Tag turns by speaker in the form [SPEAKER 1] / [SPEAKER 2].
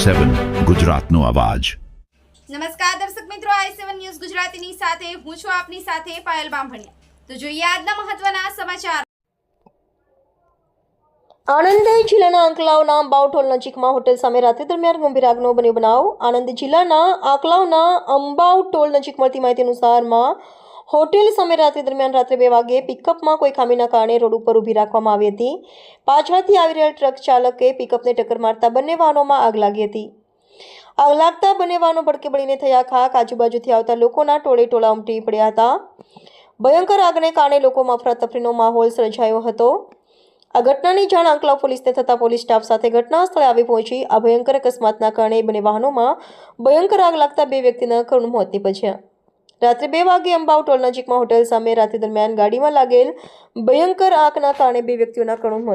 [SPEAKER 1] i7 ગુજરાતનો અવાજ।
[SPEAKER 2] નમસ્કાર દર્શક મિત્રો, i7 ન્યૂઝ ગુજરાતીની સાથે હું છું આપની સાથે પાયલ બામભણિયા। તો જોઈએ આજના મહત્વના સમાચાર।
[SPEAKER 3] આણંદ જિલ્લાના આંકલાવના અંબાવ ટોલ નજીકમાં હોટેલ સામે રાત્રિ દરમિયાન ગંભીર આગનો બન્યો બનાવ। આણંદ જિલ્લાના આંકલાવના અંબાવ ટોલ નજીક મળતી માહિતી અનુસારમાં હોટેલ સામે રાત્રિ 2 વાગે પિકઅપમાં કોઈ ખામીના કારણે રોડ ઉપર ઊભી રાખવામાં આવી હતી। પાછળથી આવી રહેલ ટ્રક ચાલકે પિકઅપને ટક્કર મારતા બંને વાહનોમાં આગ લાગી હતી। આગ લાગતા બંને વાહનો ભડકે બળીને થયા ખાક। આજુબાજુથી આવતા લોકોના ટોળે ટોળા ઉમટી પડ્યા હતા। ભયંકર આગને કારણે લોકોમાં અફરાતફરીનો માહોલ સર્જાયો હતો। આ ઘટનાની જાણ આંકલાવ પોલીસને થતાં પોલીસ સ્ટાફ સાથે ઘટના સ્થળે આવી પહોંચી આ ભયંકર અકસ્માતના કારણે બંને વાહનોમાં ભયંકર આગ લાગતા 2 વ્યક્તિના કરુણ મોત નીપજ્યા। રાત્રે 2 વાગે અંબાવ ટોલ નજીકમાં હોટેલ સામે રાત્રિ દરમિયાન ગાડીમાં લાગેલ ભયંકર આગના કારણે 2 વ્યક્તિઓના કરુણ મોત